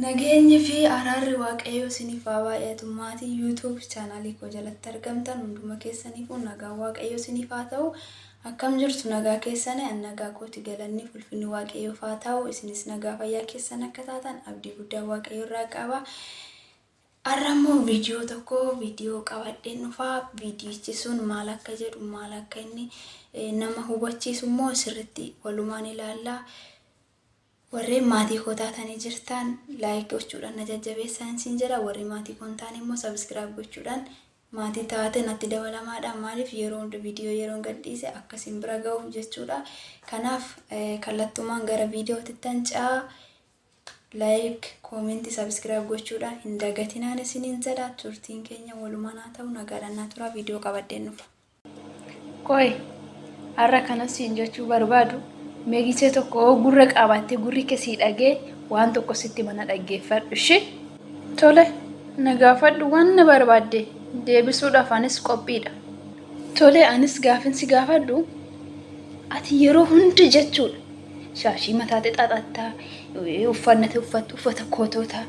Nageenyi fi araarri waaqayyoo isiniif haa baay'atu. Maatii YouTube chaanaalii koo jalatti argamtan hunduma keessaniifuu nagaa waaqayyoo isiniif haa ta'u. Akkam jirtu nagaa keessanii nagaa kooti galanni ulfinni waaqayyoof haa ta'u. Isinis nagaa fayyaa keessan akka taatan abdii guddaa waaqayyoo irraa qaba. Har'ammoo viidiyoo qabadheen dhufaa. Viidiyichi sun maal akka jedhu maal akka inni nama hubachiisu immoo sirriitti walumaan ilaalla. Warri maatii koo taatanii jirtan laayik gochuudhaan na jajjabeessaa isin jedha. Warri maatii koo hin taane immoo sabiskiraayib gochuudhaan maatii taatan natti dabalamaadha. Maaliif yeroo hunda viidiyoo yeroo gadhiise akkasiin bira ga'uuf jechuudha. Kanaaf kallattumaan gara viidiyootti tancaa laayik, koomentii, sabiskiraayib gochuudhaan hin dagatinaan isiniin jedha. Turtiin keenya walumaan haa ta'u nagaadhaan naa tura. Viidiyoo qabadheen dhufa. Qoy har'a kanas siin jechuu barbaadu. Meegisee tokko gurra qabattee gurri keessi dhagee waan tokko sitti mana dhaggeeffadhu shi. Tole na gaafadhu waan na barbaadde deebisuudhaaf anis qophiidha. Tole anis gaafinsi gaafadhu ati yeroo hundi jechuudha. Shaashii mataate xaxattaa uffata koototaa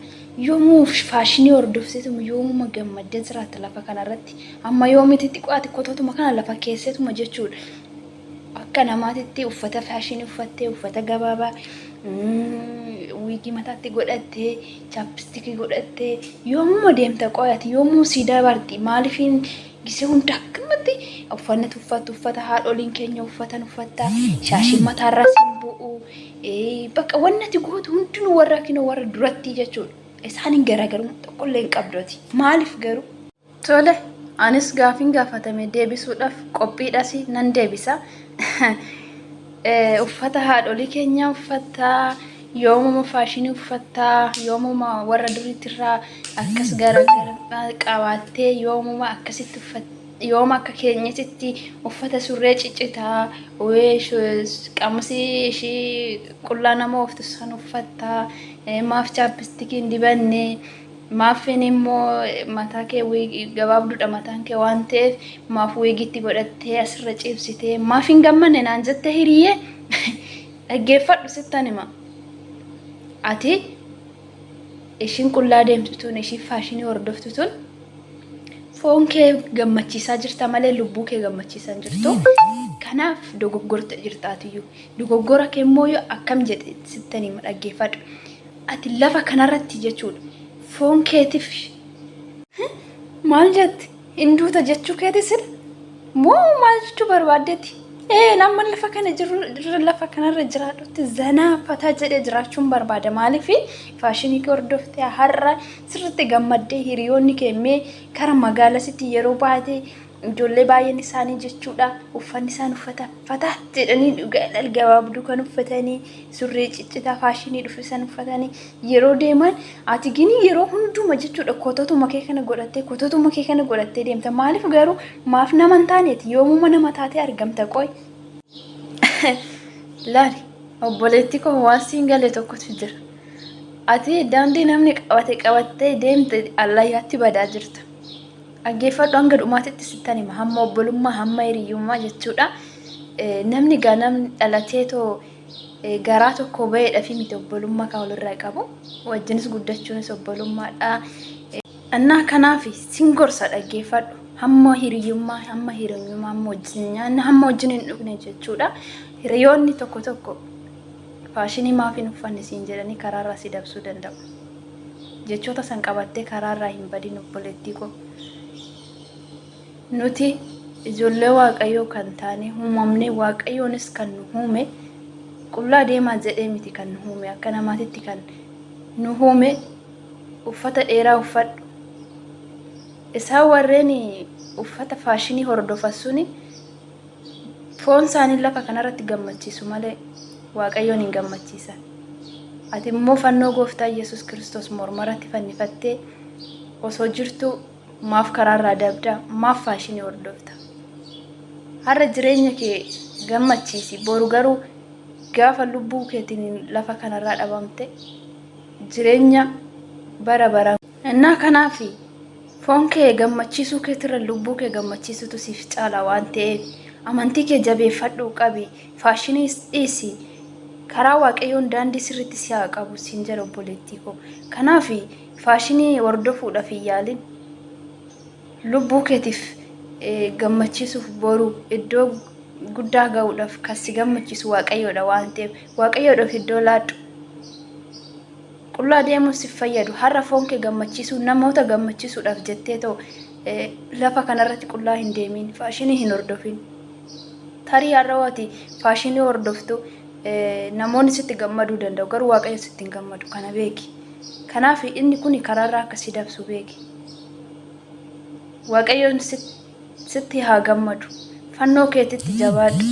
yoomuu faashinii hordofsiitu yoomuu gammaddee jiraata lafa kanarratti amma yoomitti xiqqoo ati kootootuma kana lafa keessatuma jechuudha. Akka namaatitti uffata faashinii uffattee uffata gabaabaa wiigii mataatti godhattee chaapstikii godhattee yoomuu deemta qoyati yoomuu siidaa barti maaliifin gisee hunda akkamatti uffata haadholiin keenya uffatta shaashii mataarraa siin bu'u bakka wannati gootu hundinuu warra kinoo warra duratti jechuudha. Isaaniin garaagarummaa tokkollee hin qabdooti. Maaliif garuu? Tole anis gaafin gaafatame deebisuudhaaf qophiidhas nan deebisa. Uffata haadholii keenya uffataa yoomuma faashinii uffataa yoomuma warra duriitirraa akkas garaagara qabaattee yoomuma akkasitti yooma akka keenyatti uffata surree ciccitaa qaamisii ishii qullaa nama ooftu san uffataa maaf chaappistikiin dibannee maafiin immoo mataa kee gabaabduudha mataan kee waan ta'eef maaf wiigitti godhattee asirra ciibsitee maafiin gammanne naan jette hiriyyee dhaggeeffadhu sittan hima. Ati ishiin qullaa deemtutuun ishii faashinii hordoftutun foon kee gammachiisaa jirta malee lubbuu kee gammachiisaa jirtu. Kanaaf dogoggorta jirtaatiyyuu dogoggora kee immoo yoo akkam jedhe sittan hima dhaggeeffadhu. Ati lafa kanarratti jechuudha. Foon keetiif maal jetti hinduuta jechuu keetisir moo maal jechuu barbaaddetti? Nama lafa kana jiru lafa kanarra jiraadhutti zanaa fataa jedhee jiraachuun barbaada. Maaliif faashinii kee hordoftee har'a sirriitti gammaddee hiriyoonni keemee kara magaalasitti yeroo baatee ijoollee baay'een isaanii jechuudha uffanni isaan uffata jedhanii gabaabduu kan uffatanii surree ciccitaa faashinii dhufisan uffatanii yeroo deeman ati gini yeroo hunduma jechuudha koototuma kee kana godhattee deemta. Maaliif garuu maaf nama hin taaneeti yoomuma nama taatee argamta qoy. Laali obboleettii koo waan siin galee tokkotu jira. Ati daandii namni qabattee deemte allayyaatti badaa jirta. Dhaggeeffadhu hanga dhumaatitti sittan hima hamma obbolummaa hamma hiriyyummaa jechuudha. Namni namni dhalatee too garaa tokko ba'eedha fi miti obbolummaa kan walirraa qabu wajjinis guddachuunis obbolummaadha. Annaa kanaaf sin gorsa dhaggeeffadhu hamma hiriyyummaa hamma wajjin nyaanna hamma wajjin hin dhugne jechuudha. Hiriyoonni tokko faashinii maaf hin uffanne siin jedhanii karaarraa si dabsuu danda'u. Jechoota san qabattee karaarraa hin badin obboleettii koo. Nuti ijoollee waaqayyoo kan taane uumamnee waaqayyoonis kan nu uume qullaa deemaa jedhee miti kan nu uume akka namaatitti kan nu uume uffata dheeraa uffadhu. Isaan warreen uffata faashinii hordofan suni foon isaanii lafa kanarratti gammachiisu malee waaqayyoon hin gammachiisan. Ati immoo fannoo gooftaa Yesuus Kiristoos mormarratti fannifattee osoo jirtu maaf karaarraa dabdaa maaf faashinii hordofta. Har'a jireenya kee gammachiisi boru garuu gaafa lubbuu keetiin lafa kanarraa dhabamte jireenya bara bara. Innaa kanaaf foon kee gammachiisuu keetirra lubbuu kee gammachiisutu siif caala waan ta'eef amantii kee jabeeffadhuu qabi. Faashinii dhiisi karaa waaqayyoon daandii sirriitti si haa qabu siin jedha obboleettii koo. Kanaaf faashinii hordofuudhaaf hin yaalin. Lubbuu keetiif gammachiisuuf boru iddoo guddaa ga'uudhaaf kan si gammachiisu waaqayyoodha waan ta'eef waaqayyoodhaaf iddoo laadhu. Qullaa deemuun si fayyadu. Har'a foon kee gammachiisuu namoota gammachiisuudhaaf jettee ta'u lafa kanarratti qullaa hin deemin, faashinii hin hordofin. Tarii har'a waati faashinii hordoftu namoonni sitti gammaduu danda'u garuu waaqayyo sitti hin gammadu kana beeki. Kanaaf inni kun karaarraa akkasii dabsu beeki. Waaqayyoon sitti haa gammadu. Fannoo keetitti jabaadhu.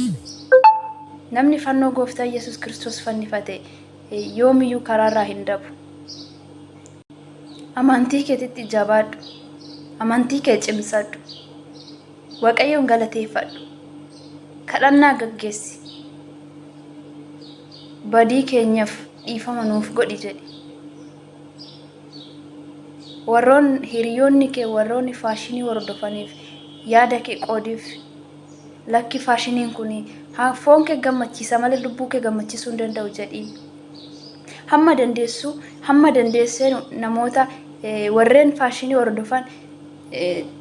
Namni fannoo gooftaa Yesuus Kiristoos fannifate yoomiyyuu karaarraa hin dabu. Amantii keetitti jabaadhu. Amantii kee cimsadhu. Waaqayyoon galateeffadhu. Kadhannaa gaggeessi. Badii keenyaaf dhiifama nuuf godhi jedhi. Warroonni hiriyoonni kee warroonni faashinii hordofaniif yaada kee qoodiif. Lakki faashiniin kun foon kee gammachiisa malee lubbuu kee gammachiisuu hin danda'u jedhi. Hamma dandeessee namoota warreen faashinii hordofan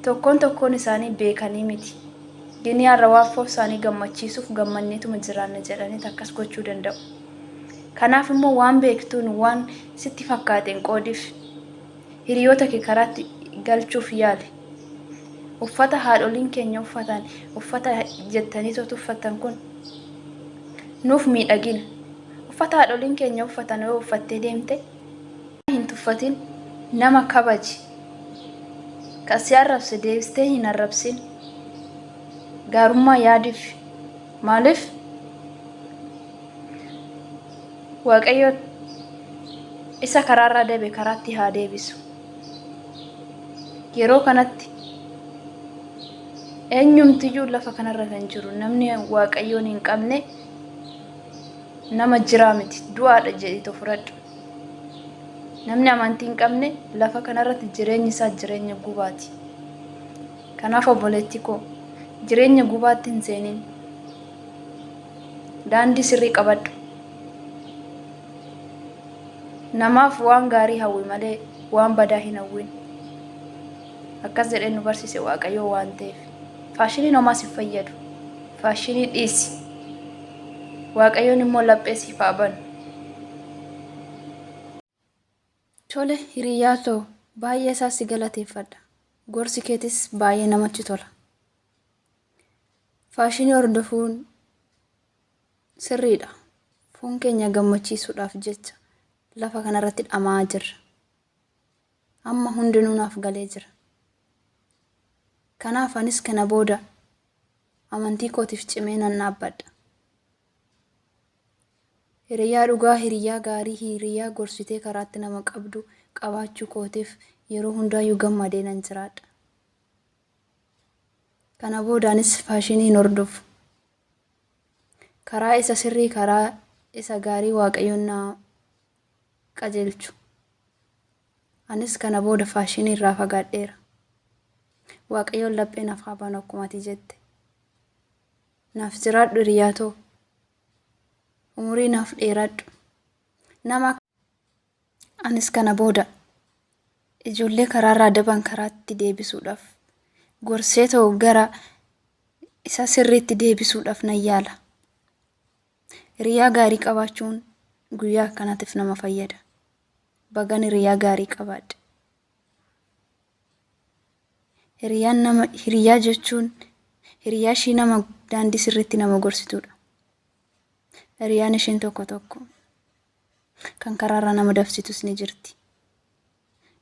tokkoon isaanii beekanii miti. Gini har'a waan isaanii gammachiisuuf gammanneetuma jiraanna jedhanii akkas gochuu danda'u. Kanaaf immoo waan beektuun waan sitti fakkaateen qoodiif. Hiriyoota kee karaatti galchuuf yaali. Uffata haadholiin keenya uffatan, uffata jettanii uffatan kun nuuf miidhagina. Uffata haadholiin keenya uffatan yoo uffattee deemte hin tuffatin, nama kabaji. Kan si arrabse deebistee hin arrabsin. Gaarummaa yaadiif. Maaliif? Waaqayyo isa karaarraa dabe karaatti haa deebisu. Yeroo kanatti eenyumtiyyuu lafa kanarra kan jiru namni waaqayyoon hin qabne nama jiraa miti, du'aadha jedhii fudhadhu. Namni amantii hin qabne lafa kanarratti jireenyi isaa jireenya gubaati. Kanaaf obboleettii koo jireenya gubaatti hin seenin. Daandii sirrii qabadhu. Namaaf waan gaarii hawwi malee waan badaa hin hawwin. Akkas jedhee nu barsiise waaqayyo waan ta'eef. Faashiniin homaa si fayyadu. Faashinii dhiisi. Waaqayyoon immoo laphee siif haa banu. Tole hiriyaa too baay'ee isaa si galateeffadha. Gorsi keetis baay'ee namatti tola. Faashinii hordofuun sirriidha. Foon keenya gammachiisuudhaaf jecha lafa kanarratti dhamaa jirra. Amma hundinuu naaf galee jira. Kanaaf anis kana booda amantii kootiif cimee nan dhaabbadha. Hiriyaa dhugaa, hiriyaa gaarii, hiriyaa gorsitee karaatti nama qabdu qabaachuu kootiif yeroo hundaayyuu gammadee nan jiraadha. Kana boodaanis faashinii hin hordofu. Karaa isa sirrii, karaa isa gaarii waaqayyoon na qajeelchu. Anis kana booda faashinii irraa fagaadheera. Waaqayyoon laphee naaf haa banu akkuma ati jette. Naaf jiraadhu hiriyaa too. Umurii naaf dheeradhu. Anis kana booda ijoollee karaarraa daban karaatti deebisuudhaaf gorsee ta'u gara isa sirriitti deebisuudhaaf nan yaala. Hiriyaa gaarii qabaachuun guyyaa akkanaatiif nama fayyada. Bagan hiriyaa gaarii qabaadha. Hiriyaa jechuun hiriyaa ishii nama daandii sirriitti nama gorsituudha. Hiriyaan isheen tokko tokko kan karaarra nama dabsitus ni jirti.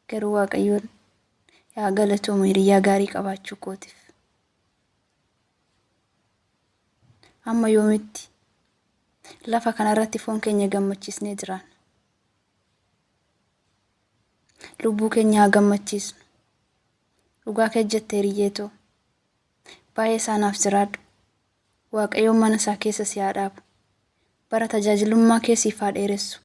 Garuu waaqayyoon yaa galatoomu hiriyaa gaarii qabaachuu kootiif. Amma yoomitti lafa kanarratti foon keenya gammachiisnee jiraan. Lubbuu keenya haa gammachiisnu. Dhugaa kee jettee hiriyyeetoo. Baay'ee isaanaaf jiraadhu. Waaqayyoon mana isaa keessa si haa dhaabu. Bara tajaajilummaa kee siif haa dheeressu.